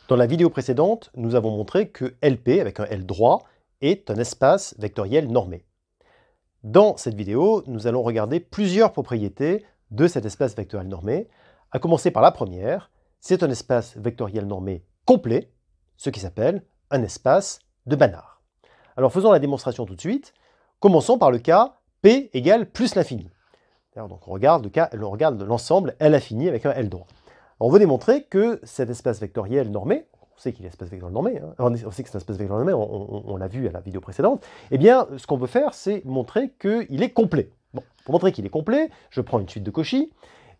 Dans la vidéo précédente, nous avons montré que LP, avec un L droit, est un espace vectoriel normé. Dans cette vidéo, nous allons regarder plusieurs propriétés de cet espace vectoriel normé, à commencer par la première, c'est un espace vectoriel normé complet, ce qui s'appelle un espace de Banach. Alors faisons la démonstration tout de suite. Commençons par le cas P égale plus l'infini. Donc on regarde l'ensemble L infini avec un L droit. On veut démontrer que cet espace vectoriel normé, on sait qu'il est espace vectoriel normé, hein, on sait que c'est un espace vectoriel normé, on l'a vu à la vidéo précédente, eh bien ce qu'on veut faire, c'est montrer qu'il est complet. Bon, pour montrer qu'il est complet, je prends une suite de Cauchy,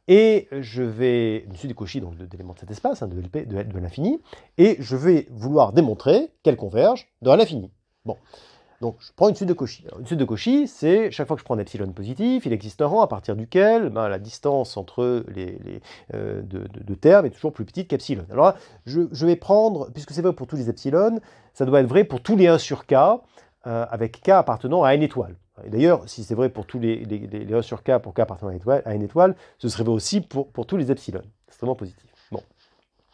et je vais, une suite de Cauchy donc d'éléments de cet espace, hein, de LP, de l'infini, et je vais vouloir démontrer qu'elle converge dans l'infini. Bon. Donc, je prends une suite de Cauchy. Alors, une suite de Cauchy, c'est chaque fois que je prends un epsilon positif, il existe un rang à partir duquel la distance entre les deux termes est toujours plus petite qu'epsilon. Alors là, je vais prendre, puisque c'est vrai pour tous les epsilon, ça doit être vrai pour tous les 1 sur k, avec k appartenant à n étoiles. Et d'ailleurs, si c'est vrai pour tous les 1 sur k, pour k appartenant à n étoiles, ce serait vrai aussi pour tous les epsilon. C'est extrêmement positif. Bon.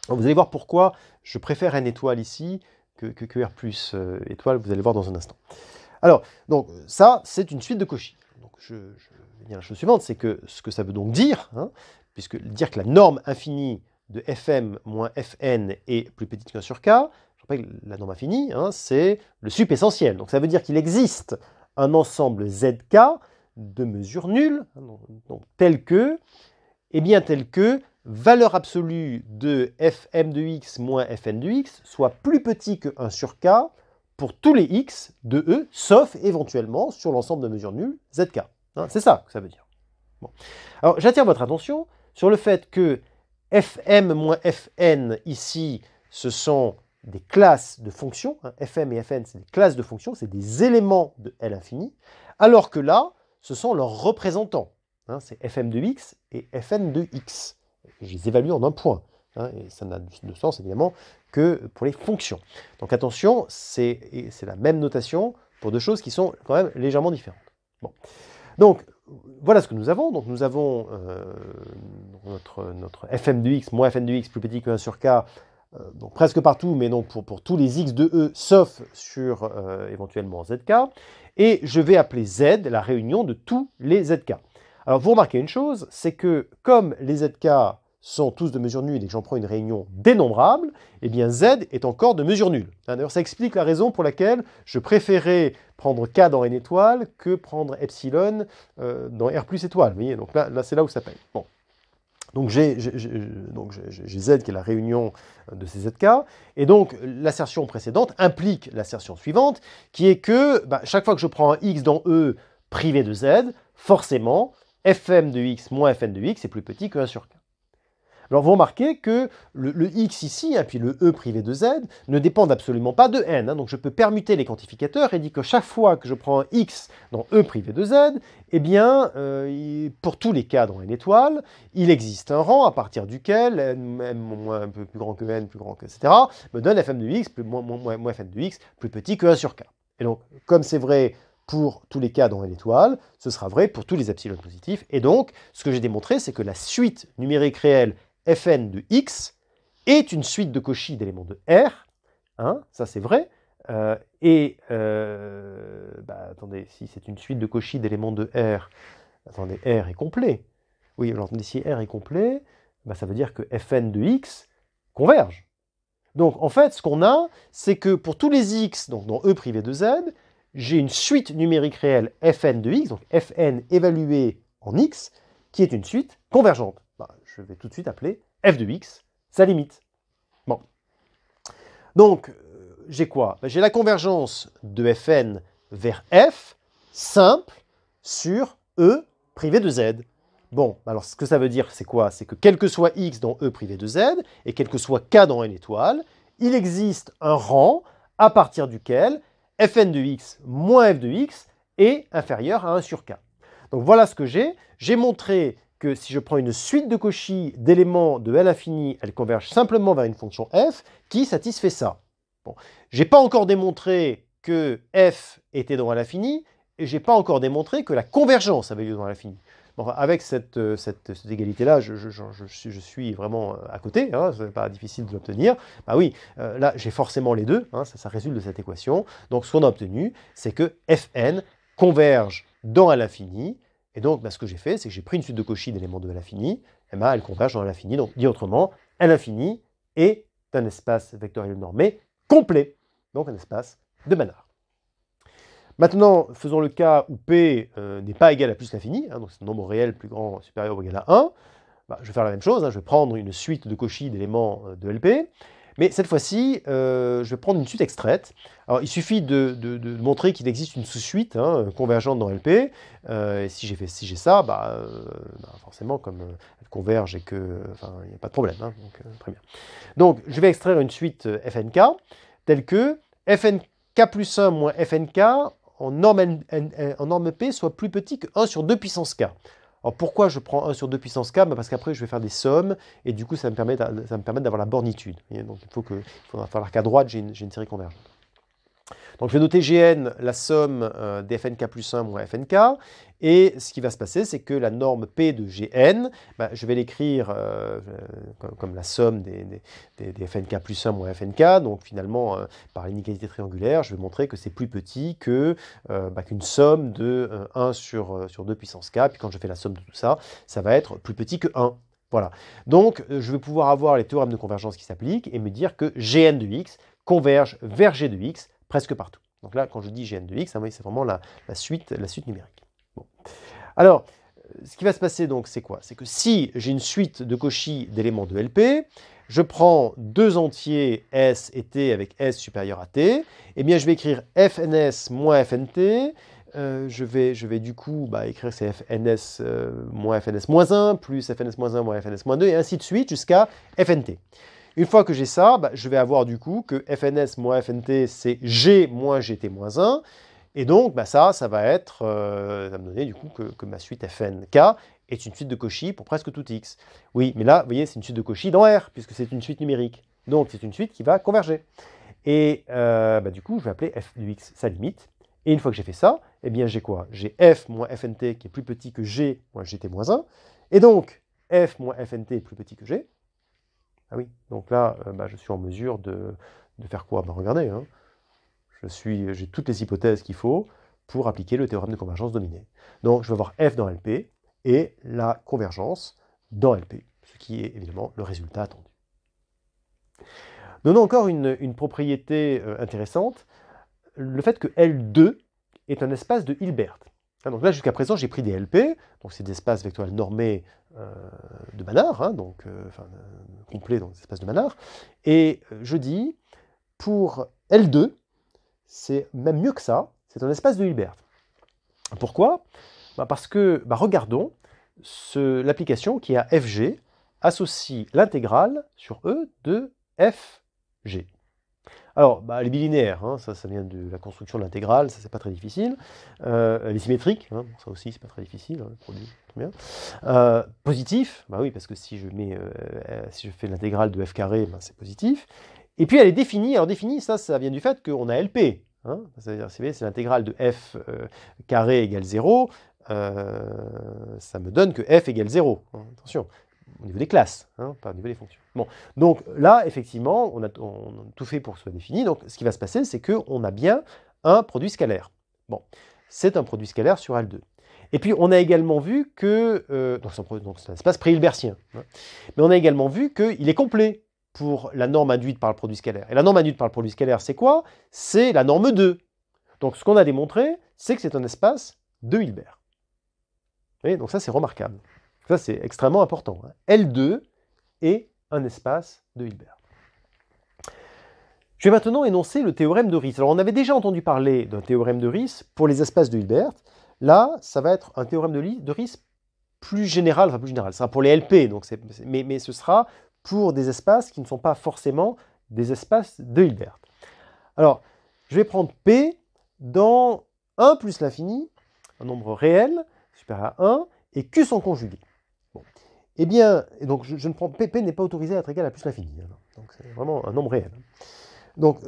Alors, vous allez voir pourquoi je préfère n étoile ici, que R plus étoile, vous allez voir dans un instant. Alors, donc ça, c'est une suite de Cauchy. Donc, je vais dire la chose suivante, c'est que ce que ça veut donc dire, hein, puisque dire que la norme infinie de Fm moins Fn est plus petite qu'un sur K, je rappelle que la norme infinie, hein, c'est le sup essentiel. Donc ça veut dire qu'il existe un ensemble Zk de mesure nulle, hein, donc tel que valeur absolue de Fm de x moins Fn de x soit plus petit que 1 sur k pour tous les x de E, sauf éventuellement sur l'ensemble de mesures nulles Zk. Hein, c'est ça que ça veut dire. Bon. Alors j'attire votre attention sur le fait que Fm moins Fn ici, ce sont des classes de fonctions. Hein, Fm et Fn, c'est des classes de fonctions, c'est des éléments de L infini, alors que là, ce sont leurs représentants. Hein, c'est Fm de x et Fn de x. Je les évalue en un point. Hein, et ça n'a de sens, évidemment, que pour les fonctions. Donc attention, c'est la même notation pour deux choses qui sont quand même légèrement différentes. Bon. Donc, voilà ce que nous avons. Donc nous avons notre Fm de x moins Fn de x plus petit que 1 sur k, donc presque partout, mais non pour tous les x de E, sauf sur éventuellement Zk. Et je vais appeler Z la réunion de tous les Zk. Alors, vous remarquez une chose, c'est que comme les Zk sont tous de mesure nulle et que j'en prends une réunion dénombrable, eh bien Z est encore de mesure nulle. D'ailleurs, ça explique la raison pour laquelle je préférais prendre K dans N étoile que prendre Epsilon dans R plus étoile. Vous voyez, donc là c'est là où ça paye. Bon. Donc j'ai Z qui est la réunion de ces Zk, et donc l'assertion précédente implique l'assertion suivante, qui est que chaque fois que je prends un x dans E privé de Z, forcément, Fm de x moins Fn de x est plus petit que 1 sur k. Alors vous remarquez que le x ici, hein, puis le e privé de z, ne dépendent absolument pas de n. Hein, donc je peux permuter les quantificateurs et dire que chaque fois que je prends un x dans e privé de z, eh bien, pour tous les cas dans n étoile, il existe un rang à partir duquel n moins un peu plus grand que n, plus grand que, etc., me donne Fm de x moins Fn de x plus petit que 1 sur k. Et donc, comme c'est vrai pour tous les cas dans L étoile, ce sera vrai pour tous les epsilon positifs. Et donc, ce que j'ai démontré, c'est que la suite numérique réelle Fn de x est une suite de Cauchy d'éléments de R. Hein, ça, c'est vrai. Attendez, si c'est une suite de Cauchy d'éléments de R, attendez, R est complet. Oui, alors attendez, si R est complet, ça veut dire que Fn de x converge. Donc, en fait, ce qu'on a, c'est que pour tous les x, donc dans E privé de z, j'ai une suite numérique réelle Fn de x, donc Fn évalué en x, qui est une suite convergente. Je vais tout de suite appeler f de x, sa limite. Bon. Donc, j'ai quoi? J'ai la convergence de Fn vers f, simple, sur E privé de z. Bon, alors ce que ça veut dire, c'est quoi? C'est que quel que soit x dans E privé de z, et quel que soit k dans N étoile, il existe un rang à partir duquel Fn de x moins f de x est inférieur à 1 sur k. Donc voilà ce que j'ai. J'ai montré que si je prends une suite de Cauchy d'éléments de L infini, elle converge simplement vers une fonction f qui satisfait ça. Bon. Je n'ai pas encore démontré que f était dans L infini, et je n'ai pas encore démontré que la convergence avait lieu dans L infini. Enfin, avec cette égalité-là, je suis vraiment à côté, hein, ce n'est pas difficile de l'obtenir. Bah oui, là, j'ai forcément les deux, hein, ça résulte de cette équation. Donc, ce qu'on a obtenu, c'est que Fn converge dans L infini. Et donc, bah, ce que j'ai fait, c'est que j'ai pris une suite de Cauchy d'éléments de L infini, et bah, elle converge dans L infini. Donc, dit autrement, L infini est un espace vectoriel normé complet, donc un espace de Banach. Maintenant, faisons le cas où P n'est pas égal à plus l'infini, hein, donc c'est un nombre réel plus grand, supérieur ou égal à 1. Bah, je vais faire la même chose, hein, je vais prendre une suite de Cauchy d'éléments de LP, mais cette fois-ci, je vais prendre une suite extraite. Alors, il suffit de montrer qu'il existe une sous-suite hein, convergente dans LP, et si j'ai ça, forcément, comme elle converge et que, il n'y a pas de problème, hein, donc très bien. Donc, je vais extraire une suite FNK, telle que FNK plus 1 moins FNK en norme P soit plus petit que 1 sur 2 puissance K. Alors pourquoi je prends 1 sur 2 puissance K? Parce qu'après je vais faire des sommes et du coup ça me permet d'avoir la bornitude. Donc il faudra falloir qu'à droite j'ai une série convergente. Donc je vais noter Gn, la somme des Fnk plus 1 moins Fnk, et ce qui va se passer, c'est que la norme P de Gn, je vais l'écrire comme la somme des Fnk plus 1 moins Fnk, donc finalement, par l'inégalité triangulaire, je vais montrer que c'est plus petit qu'une somme de 1 sur 2 puissance k, puis quand je fais la somme de tout ça, ça va être plus petit que 1. Voilà. Donc, je vais pouvoir avoir les théorèmes de convergence qui s'appliquent et me dire que Gn de x converge vers G de x presque partout. Donc là, quand je dis Gn de x, c'est vraiment la suite numérique. Bon. Alors, ce qui va se passer, donc, c'est quoi? C'est que si j'ai une suite de Cauchy d'éléments de LP, je prends deux entiers S et T avec S supérieur à T, eh bien, je vais écrire FNS moins FNT, je vais du coup écrire c'est FNS moins FNS moins 1, plus FNS moins 1 moins FNS moins 2, et ainsi de suite jusqu'à FNT. Une fois que j'ai ça, je vais avoir du coup que FNS moins FNT, c'est G moins GT moins 1. Et donc, ça va être, ça va me donner du coup que ma suite FNK est une suite de Cauchy pour presque tout X. Oui, mais là, vous voyez, c'est une suite de Cauchy dans R, puisque c'est une suite numérique. Donc, c'est une suite qui va converger. Et du coup, je vais appeler f de x sa limite. Et une fois que j'ai fait ça, eh bien, j'ai quoi? J'ai f moins fnt qui est plus petit que g moins gt moins 1. Et donc, f moins fnt est plus petit que g. Ah oui, donc là, je suis en mesure de faire quoi? Regardez, hein. J'ai toutes les hypothèses qu'il faut pour appliquer le théorème de convergence dominée. Donc, je vais avoir f dans LP et la convergence dans LP, ce qui est évidemment le résultat attendu. Donnons encore une propriété intéressante, le fait que L2 est un espace de Hilbert. Donc là, jusqu'à présent, j'ai pris des LP, donc c'est des espaces vectoriels normés de Banach, complets dans des espaces de Banach, et je dis, pour L2, c'est même mieux que ça, c'est un espace de Hilbert. Pourquoi? Parce que, regardons, l'application qui a FG associe l'intégrale sur E de FG. Alors, elle est bilinéaire, hein, ça vient de la construction de l'intégrale, ça c'est pas très difficile. Elle est symétrique, hein, ça aussi c'est pas très difficile, hein, le produit, très bien. Positif, oui, parce que si je fais l'intégrale de f carré, c'est positif. Et puis elle est définie, alors définie, ça vient du fait qu'on a LP. Hein, c'est-à-dire, c'est l'intégrale de f carré égale 0, ça me donne que f égale 0. Hein, attention, au niveau des classes, hein, pas au niveau des fonctions. Bon, donc là, effectivement, on a tout fait pour que ce soit défini. Donc, ce qui va se passer, c'est qu'on a bien un produit scalaire. Bon, c'est un produit scalaire sur L2. Et puis, on a également vu que... donc, c'est un espace pré-hilbertien. Hein, mais on a également vu qu'il est complet pour la norme induite par le produit scalaire. Et la norme induite par le produit scalaire, c'est quoi? C'est la norme 2. Donc, ce qu'on a démontré, c'est que c'est un espace de Hilbert. Vous voyez, donc ça, c'est remarquable. Ça, c'est extrêmement important. L2 est un espace de Hilbert. Je vais maintenant énoncer le théorème de Riesz. Alors, on avait déjà entendu parler d'un théorème de Riesz pour les espaces de Hilbert. Là, ça va être un théorème de Riesz plus général, ce sera pour les LP, donc mais ce sera pour des espaces qui ne sont pas forcément des espaces de Hilbert. Alors, je vais prendre P dans 1 plus l'infini, un nombre réel, supérieur à 1, et Q sont conjugués. Bon. Eh bien, donc je ne prends P n'est pas autorisé à être égal à plus l'infini. Hein. Donc c'est vraiment un nombre réel. Donc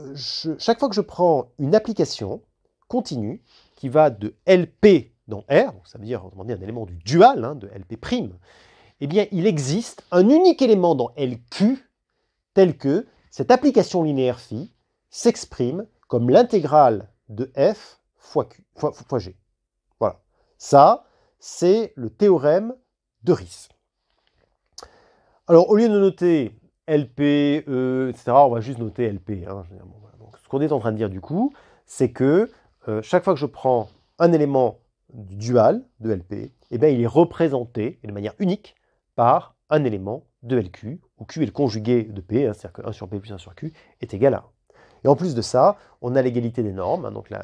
chaque fois que je prends une application continue qui va de LP dans R, donc ça veut dire autrement dit, un élément du dual hein, de LP', eh bien il existe un unique élément dans LQ tel que cette application linéaire phi s'exprime comme l'intégrale de f fois g. Voilà. Ça, c'est le théorème de Riesz. Alors, au lieu de noter LP, etc., on va juste noter LP. Hein. Donc, ce qu'on est en train de dire du coup, c'est que chaque fois que je prends un élément du dual de LP, eh bien, il est représenté de manière unique par un élément de LQ, où Q est le conjugué de P, hein, c'est-à-dire que 1 sur P plus 1 sur Q est égal à 1. Et en plus de ça, on a l'égalité des normes, hein, donc la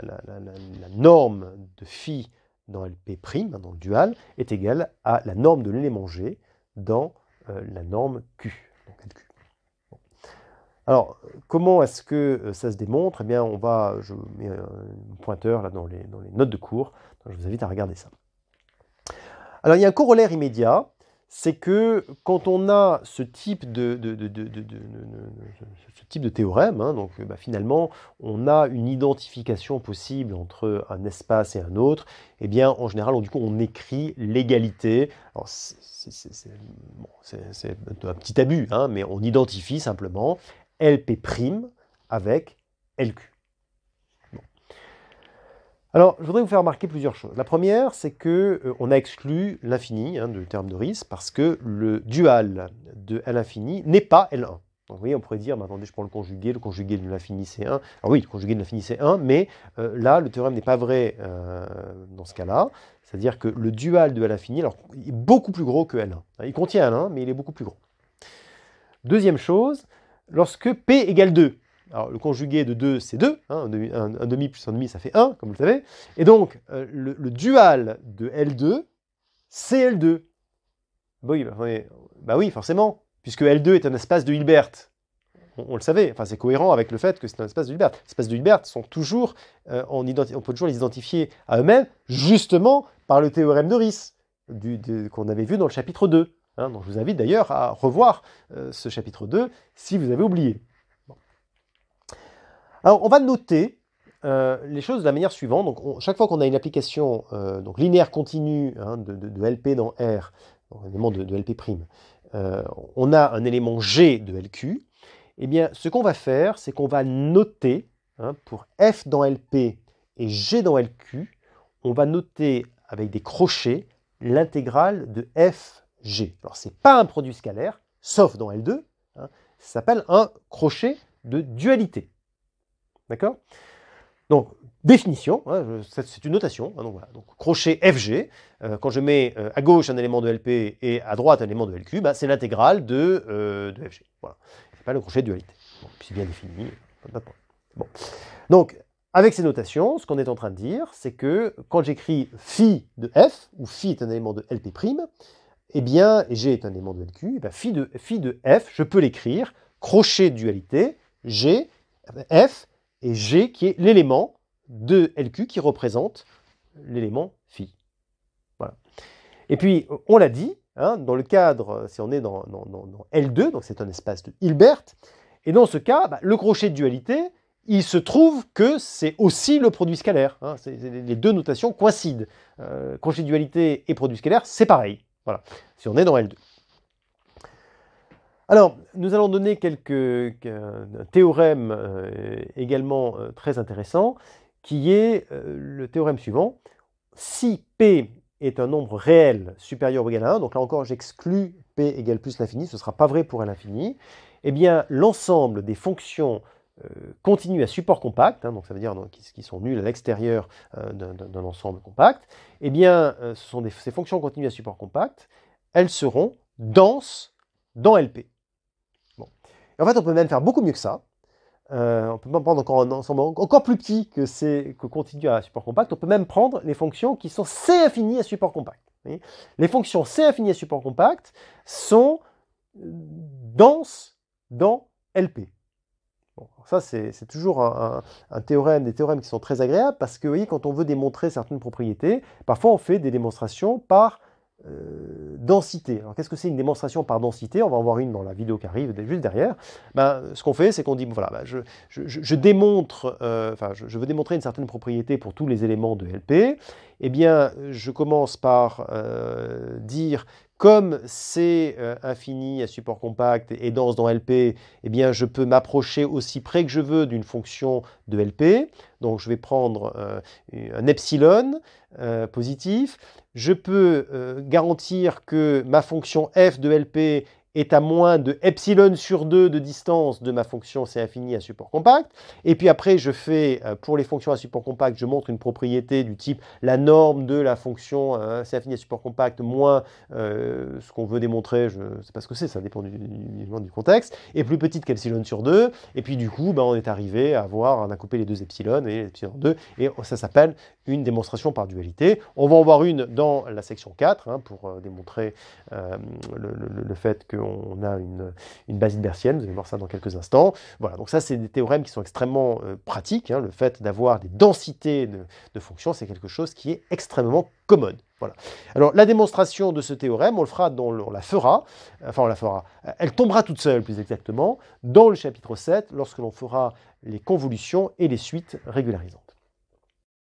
norme de phi dans LP', hein, dans le dual, est égale à la norme de l'élément G dans la norme Q, donc LQ. Bon. Alors, comment est-ce que ça se démontre? Eh bien, je mets un pointeur là dans les notes de cours, donc je vous invite à regarder ça. Alors, il y a un corollaire immédiat, c'est que quand on a ce type de théorème, hein, donc finalement, on a une identification possible entre un espace et un autre, eh bien, en général, du coup, on écrit l'égalité. Alors, c'est un petit abus, hein, mais on identifie simplement LP' avec LQ. Alors, je voudrais vous faire remarquer plusieurs choses. La première, c'est qu'on a exclu l'infini hein, du terme de Riesz parce que le dual de L infini n'est pas L1. Donc, vous voyez, on pourrait dire, bah, attendez, je prends le conjugué de l'infini c'est 1. Alors oui, le conjugué de l'infini c'est 1, mais là, le théorème n'est pas vrai dans ce cas-là. C'est-à-dire que le dual de L infini, alors, il est beaucoup plus gros que L1. Il contient L1, mais il est beaucoup plus gros. Deuxième chose, lorsque P égale 2, alors, le conjugué de 2, c'est 2. Hein, un demi plus un demi, ça fait 1, comme vous le savez. Et donc, le dual de L2, c'est L2. Bah oui, forcément, puisque L2 est un espace de Hilbert. On le savait, enfin, c'est cohérent avec le fait que c'est un espace de Hilbert. Les espaces de Hilbert sont toujours, on peut toujours les identifier à eux-mêmes, justement par le théorème de Riesz, qu'on avait vu dans le chapitre 2. Hein, donc, je vous invite d'ailleurs à revoir ce chapitre 2 si vous avez oublié. Alors, on va noter les choses de la manière suivante. Donc, chaque fois qu'on a une application donc linéaire continue hein, de LP dans R, donc un élément de LP', on a un élément G de LQ. Eh bien, ce qu'on va faire, c'est qu'on va noter, hein, pour F dans LP et G dans LQ, on va noter avec des crochets l'intégrale de FG. Alors, ce n'est pas un produit scalaire, sauf dans L2, hein, ça s'appelle un crochet de dualité. D'accord? Donc, définition, hein, c'est une notation. Hein, donc, voilà. Donc, crochet FG, quand je mets à gauche un élément de LP et à droite un élément de LQ, bah, c'est l'intégrale de FG. Voilà. C'est pas le crochet de dualité. Bon, puis c'est bien défini. Bon. Donc, avec ces notations, ce qu'on est en train de dire, c'est que quand j'écris phi de F, où phi est un élément de LP', eh bien, et G est un élément de LQ, eh bien, phi de F, je peux l'écrire crochet de dualité, G, F, et G qui est l'élément de LQ qui représente l'élément phi. Voilà. Et puis, on l'a dit, hein, dans le cadre, si on est dans L2, donc c'est un espace de Hilbert, et dans ce cas, bah, le crochet de dualité, il se trouve que c'est aussi le produit scalaire. Hein, les deux notations coïncident. Crochet de dualité et produit scalaire, c'est pareil. Voilà, si on est dans L2. Alors, nous allons donner un théorème également très intéressant, qui est le théorème suivant. Si P est un nombre réel supérieur ou égal à 1, donc là encore j'exclus P égale plus l'infini, ce ne sera pas vrai pour l'infini, eh bien l'ensemble des fonctions continues à support compact, hein, donc ça veut dire qui sont nulles à l'extérieur d'un ensemble compact, eh bien ce sont ces fonctions continues à support compact, elles seront denses dans LP. Bon. Et en fait, on peut même faire beaucoup mieux que ça. On peut même prendre encore un ensemble encore plus petit que continu à support compact. On peut même prendre les fonctions qui sont C infini à support compact. Les fonctions C infini à support compact sont denses dans LP. Bon, ça, c'est toujours des théorèmes qui sont très agréables parce que, vous voyez, quand on veut démontrer certaines propriétés, parfois on fait des démonstrations par densité. Alors, qu'est-ce que c'est une démonstration par densité? On va en voir une dans la vidéo qui arrive juste derrière. Ce qu'on fait, c'est qu'on dit, voilà, je démontre, je veux démontrer une certaine propriété pour tous les éléments de LP. Eh bien, je commence par dire, comme c'est infini à support compact et dense dans LP, eh bien, je peux m'approcher aussi près que je veux d'une fonction de LP. Donc, je vais prendre un epsilon positif. Je peux garantir que ma fonction f de LP est à moins de epsilon sur 2 de distance de ma fonction C infini à support compact. Et puis après, je fais, pour les fonctions à support compact, je montre une propriété du type la norme de la fonction C infini à support compact moins ce qu'on veut démontrer, je ne sais pas ce que c'est, ça dépend du contexte, est plus petite qu'epsilon sur 2. Et puis du coup, on est arrivé à avoir, on a coupé les deux epsilon et epsilon 2, et ça s'appelle une démonstration par dualité. On va en voir une dans la section 4 pour démontrer le fait qu'on a une base hilbertienne. Vous allez voir ça dans quelques instants. Voilà, donc ça, c'est des théorèmes qui sont extrêmement pratiques. Le fait d'avoir des densités de fonctions, c'est quelque chose qui est extrêmement commode. Voilà. Alors, la démonstration de ce théorème, on la fera, elle tombera toute seule, plus exactement, dans le chapitre 7, lorsque l'on fera les convolutions et les suites régularisantes.